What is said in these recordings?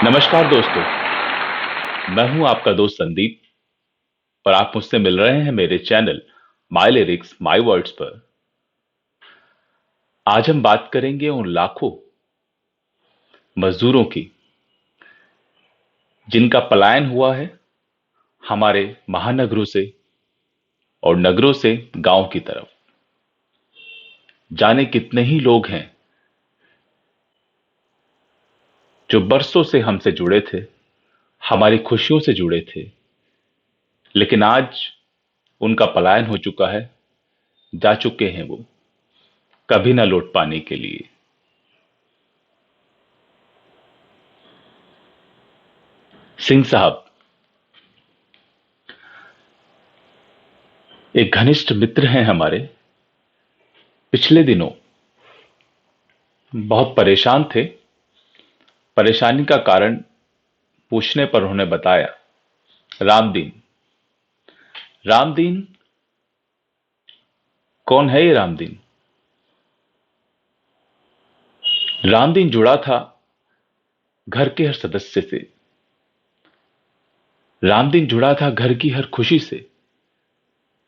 नमस्कार दोस्तों। मैं हूं आपका दोस्त संदीप और आप मुझसे मिल रहे हैं मेरे channel my lyrics my words पर। आज हम बात करेंगे उन लाखों मजदूरों की जिनका पलायन हुआ है हमारे महानगरों से और नगरों से गांव की तरफ। जाने कितने ही लोग हैं जो बरसों से हमसे जुड़े थे, हमारी खुशियों से जुड़े थे, लेकिन आज उनका पलायन हो चुका है, जा चुके हैं वो कभी ना लौट पाने के लिए। सिंह साहब एक घनिष्ठ मित्र हैं हमारे। पिछले दिनों बहुत परेशान थे। परेशानी का कारण पूछने पर उन्होंने बताया, रामदीन। रामदीन कौन है? ये रामदीन, रामदीन जुड़ा था घर के हर सदस्य से। रामदीन जुड़ा था घर की हर खुशी से।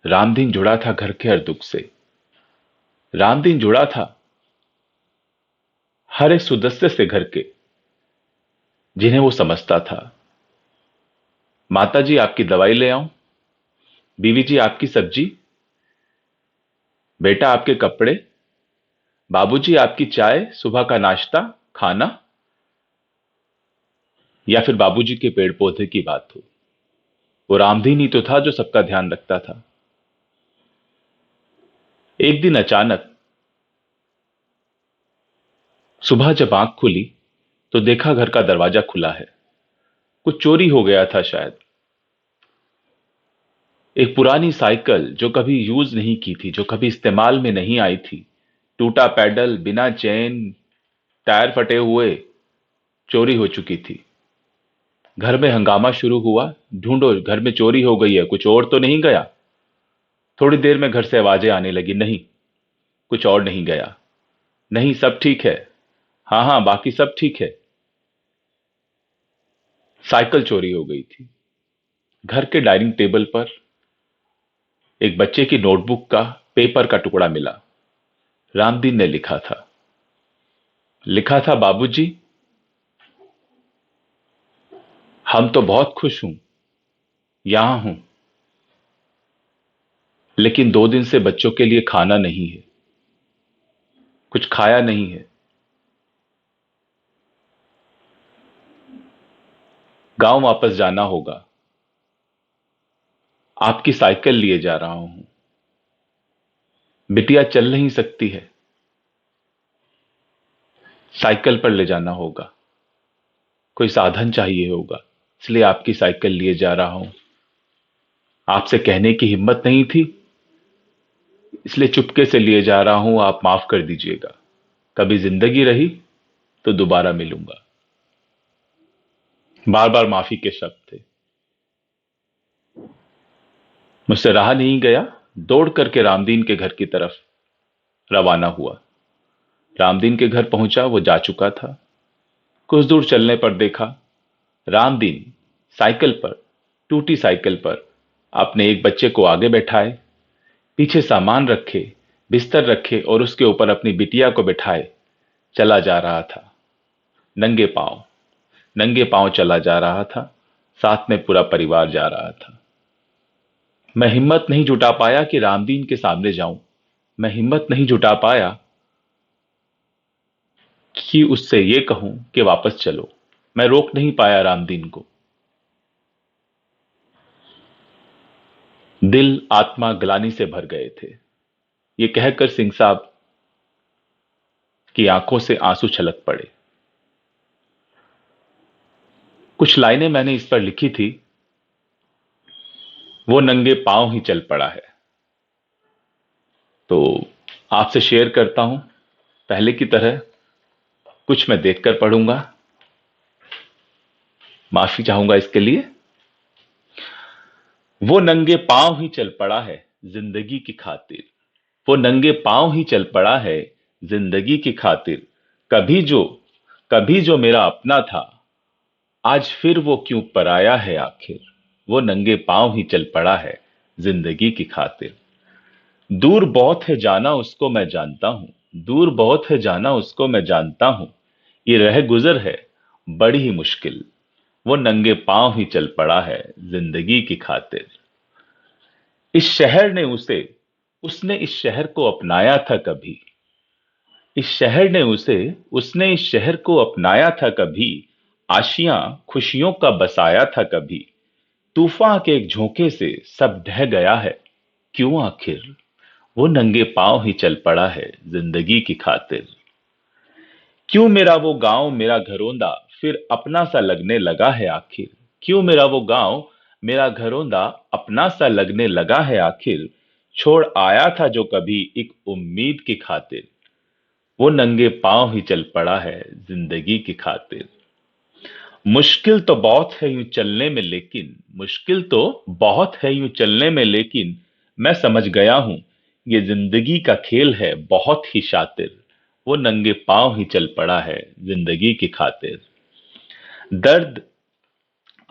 रामदीन जुड़ा था घर के हर दुख से। रामदीन जुड़ा था हर एक सदस्य से घर के, जिन्हें वो समझता था। माता जी आपकी दवाई ले आऊं, बीवी जी आपकी सब्जी, बेटा आपके कपड़े, बाबूजी आपकी चाय, सुबह का नाश्ता खाना, या फिर बाबूजी के पेड़ पौधे की बात हो। वो रामदीन ही तो था जो सबका ध्यान रखता था। एक दिन अचानक सुबह जब आंख खुली तो देखा घर का दरवाजा खुला है। कुछ चोरी हो गया था शायद। एक पुरानी साइकिल जो कभी यूज नहीं की थी, जो कभी इस्तेमाल में नहीं आई थी, टूटा पैडल, बिना चेन, टायर फटे हुए, चोरी हो चुकी थी। घर में हंगामा शुरू हुआ, ढूंढो घर में चोरी हो गई है, कुछ और तो नहीं गया। थोड़ी देर में घर से आवाजें आने लगी, नहीं कुछ और नहीं गया, नहीं सब ठीक है, हाँ हाँ बाकी सब ठीक है। साइकिल चोरी हो गई थी। घर के डाइनिंग टेबल पर एक बच्चे की नोटबुक का पेपर का टुकड़ा मिला। रामदीन ने लिखा था, लिखा था, बाबूजी हम तो बहुत खुश हूं, यहां हूं, लेकिन 2 दिन से बच्चों के लिए खाना नहीं है, कुछ खाया नहीं है। गांव वापस जाना होगा। आपकी साइकिल लिए जा रहा हूं। बिटिया चल नहीं सकती है, साइकिल पर ले जाना होगा, कोई साधन चाहिए होगा, इसलिए आपकी साइकिल लिए जा रहा हूं। आपसे कहने की हिम्मत नहीं थी, इसलिए चुपके से लिए जा रहा हूं, आप माफ कर दीजिएगा। कभी जिंदगी रही तो दोबारा मिलूंगा। बार बार माफी के शब्द थे। मुझसे रहा नहीं गया, दौड़ करके रामदीन के घर की तरफ रवाना हुआ। रामदीन के घर पहुंचा, वो जा चुका था। कुछ दूर चलने पर देखा, रामदीन साइकिल पर, टूटी साइकिल पर, अपने एक बच्चे को आगे बैठाए, पीछे सामान रखे, बिस्तर रखे और उसके ऊपर अपनी बिटिया को बिठाए चला जा रहा था। नंगे पांव, नंगे पांव चला जा रहा था। साथ में पूरा परिवार जा रहा था। मैं हिम्मत नहीं जुटा पाया कि रामदीन के सामने जाऊं। मैं हिम्मत नहीं जुटा पाया कि उससे ये कहूं कि वापस चलो। मैं रोक नहीं पाया रामदीन को। दिल आत्मा ग्लानि से भर गए थे। ये कहकर सिंह साहब की आंखों से आंसू छलक पड़े। कुछ लाइनें मैंने इस पर लिखी थी। वो नंगे पांव ही चल पड़ा है, तो आपसे शेयर करता हूं। पहले की तरह कुछ मैं देखकर पढ़ूंगा, माफी चाहूंगा इसके लिए। वो नंगे पांव ही चल पड़ा है जिंदगी की खातिर। वो नंगे पांव ही चल पड़ा है जिंदगी की खातिर। कभी जो कभी जो मेरा अपना था, आज फिर वो क्यों पराया है आखिर। वो नंगे पांव ही चल पड़ा है जिंदगी की खातिर। दूर बहुत है जाना उसको मैं जानता हूं, दूर बहुत है जाना उसको मैं जानता हूं। ये रह गुजर है बड़ी ही मुश्किल, वो नंगे पांव ही चल पड़ा है जिंदगी की खातिर। इस शहर ने उसे उसने इस शहर को अपनाया था कभी। इस शहर ने उसे उसने इस शहर को अपनाया था कभी। आशियां खुशियों का बसाया था कभी। तूफान के एक झोंके से सब ढह गया है, क्यों आखिर। वो नंगे पांव ही चल पड़ा है जिंदगी की खातिर। क्यों मेरा वो गांव मेरा घरौंदा फिर अपना सा लगने लगा है आखिर। क्यों मेरा वो गांव मेरा घरौंदा अपना सा लगने लगा है आखिर। छोड़ आया था जो कभी एक उम्मीद की खातिर। वो नंगे पांव ही चल पड़ा है जिंदगी की खातिर। मुश्किल तो बहुत है यूं चलने में लेकिन, मुश्किल तो बहुत है यूं चलने में लेकिन, मैं समझ गया हूं ये जिंदगी का खेल है बहुत ही शातिर। वो नंगे पांव ही चल पड़ा है जिंदगी की खातिर। दर्द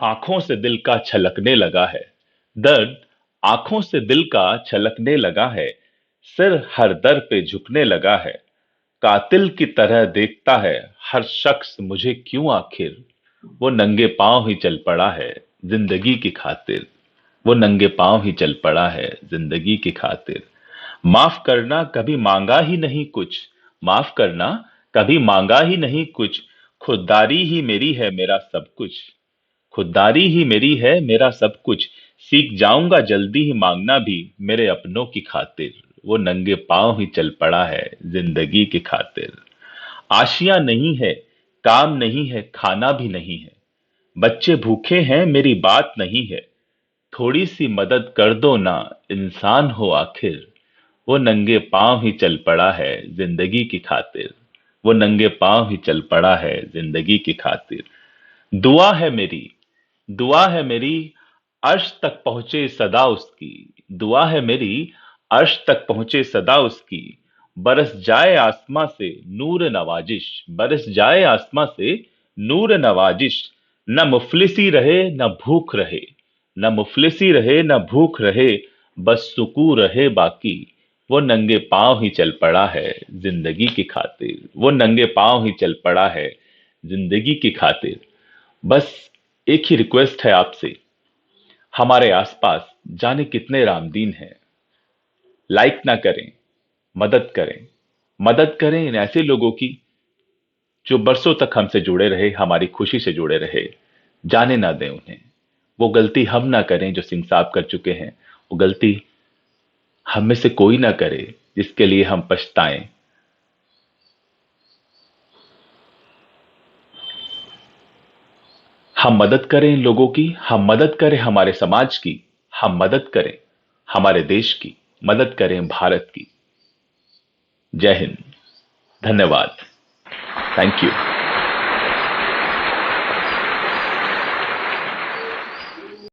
आंखों से दिल का छलकने लगा है। दर्द आंखों से दिल का छलकने लगा है। सिर हर दर पे झुकने लगा है। कातिल की तरह देखता है हर शख्स मुझे क्यों आखिर। वो नंगे पांव ही चल पड़ा है जिंदगी की खातिर। वो नंगे पांव ही चल पड़ा है जिंदगी की खातिर। माफ करना कभी मांगा ही नहीं कुछ। माफ करना कभी मांगा ही नहीं कुछ। खुददारी ही मेरी है मेरा सब कुछ। खुददारी ही मेरी है मेरा सब कुछ। सीख जाऊंगा जल्दी ही मांगना भी मेरे अपनों की खातिर। वो नंगे पांव ही चल पड़ा है जिंदगी की खातिर। आशियां नहीं है, काम नहीं है, खाना भी नहीं है। बच्चे भूखे हैं मेरी बात नहीं है। थोड़ी सी मदद कर दो ना, इंसान हो आखिर। वो नंगे पांव ही चल पड़ा है जिंदगी की खातिर। वो नंगे पांव ही चल पड़ा है जिंदगी की खातिर। दुआ है मेरी, दुआ है मेरी, अर्श तक पहुंचे सदा उसकी। दुआ है मेरी, अर्श तक पहुंचे सदा उसकी। बरस जाए आसमां से नूर नवाजिश। बरस जाए आसमां से नूर नवाजिश। न मुफलिसी रहे न भूख रहे। न मुफलिसी रहे न भूख रहे। बस सुकून रहे बाकी। वो नंगे पांव ही चल पड़ा है जिंदगी की खातिर। वो नंगे पांव ही चल पड़ा है जिंदगी की खातिर। बस एक ही रिक्वेस्ट है आपसे, हमारे आसपास जाने कितने रामदीन हैं। लाइक ना करें, मदद करें। मदद करें इन ऐसे लोगों की जो बरसों तक हमसे जुड़े रहे, हमारी खुशी से जुड़े रहे। जाने ना दें उन्हें। वो गलती हम ना करें जो सिंह साहब कर चुके हैं। वो गलती हम में से कोई ना करे जिसके लिए हम पछताएं। हम मदद करें इन लोगों की, हम मदद करें हमारे समाज की, हम मदद करें हमारे देश की, मदद करें भारत की। जय हिंद। धन्यवाद। Thank you.